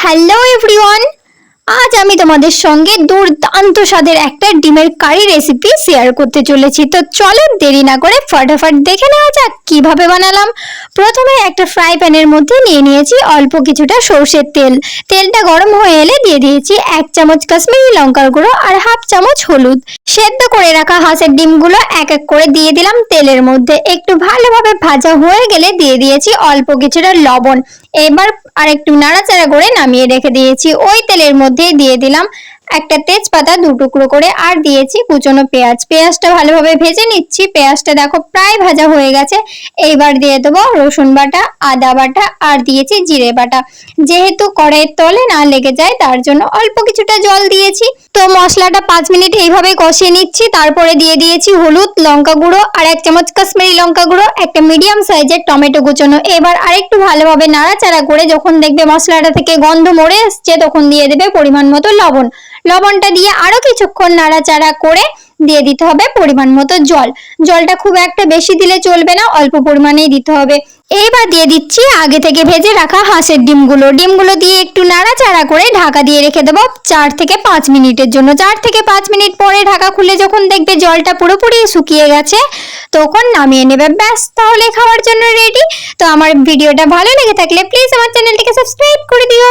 Hello everyone, আজ আমি তোমাদের সঙ্গে দুর্দান্ত স্বাদের একটা ডিমের কারি রেসিপি শেয়ার করতে চলেছি। তো চলো দেরি না করে ফটাফট দেখে নেওয়া যাক কিভাবে বানালাম। প্রথমে একটা ফ্রাই প্যানের মধ্যে নিয়ে নিয়েছি অল্প কিছুটা সর্ষের তেল। তেলটা গরম হয়ে এলে দিয়ে দিয়েছি 1 চামচ কাশ্মীরি লঙ্কার গুঁড়ো আর 1/2 চামচ হলুদ। সেদ্ধ করে রাখা হাঁসের ডিমগুলো এক এক করে দিয়ে দিলাম তেলের মধ্যে। একটু ভালোভাবে ভাজা হয়ে গেলে দিয়ে দিয়েছি অল্প কিছুটা লবণ। এবার আর একটু নাড়াচাড়া করে নামিয়ে রেখে দিয়েছি। ওই তেলের মধ্যে দিয়ে দিলাম একটা তেজপাতা 2 টুকরো করে, আর দিয়েছি কুচনো পেঁয়াজ। পেঁয়াজটা ভালোভাবে ভেজে নিচ্ছি। পেঁয়াজটা দেখো প্রায় ভাজা হয়ে গেছে। এইবার দিয়ে দেবো রসুন বাটা, আদা বাটা আর দিয়েছি জিরে বাটা। যেহেতু কড়াইয়ের তলে না লেগে যায় তার জন্য অল্প কিছুটা জল দিয়েছি। তো মশলাটা 5 মিনিট এইভাবে কষিয়ে নিচ্ছি। তারপরে দিয়ে দিয়েছি হলুদ, লঙ্কা গুঁড়ো আর 1 চামচ কাশ্মীরি লঙ্কা গুঁড়ো, একটা মিডিয়াম সাইজের টমেটো কুচনো। এবার আরেকটু ভালোভাবে নাড়াচাড়া করে যখন দেখবে মশলাটা থেকে গন্ধ মরে এসছে তখন দিয়ে দেবে পরিমাণ মতো লবণ। লবণটা দিয়ে আরো কিছুক্ষণ নাড়াচাড়া করে দিয়ে দিতে হবে পরিমাণ মতো জল। জলটা খুব একটা বেশি দিলে চলবে না, অল্প পরিমাণেই দিতে হবে। এইবার দিয়ে দিচ্ছি আগে থেকে ভেজে রাখা হাঁসের ডিমগুলো দিয়ে একটু নাড়াচাড়া করে ঢাকা দিয়ে রেখে দেবো 4 থেকে 5 মিনিটের জন্য। 4 থেকে 5 মিনিট পরে ঢাকা খুলে যখন দেখবে জলটা পুরোপুরি শুকিয়ে গেছে তখন নামিয়ে নেবে। ব্যাস, তাহলে খাওয়ার জন্য রেডি। তো আমার ভিডিওটা ভালো লেগে থাকলে প্লিজ আমার চ্যানেলটিকে সাবস্ক্রাইব করে দিও।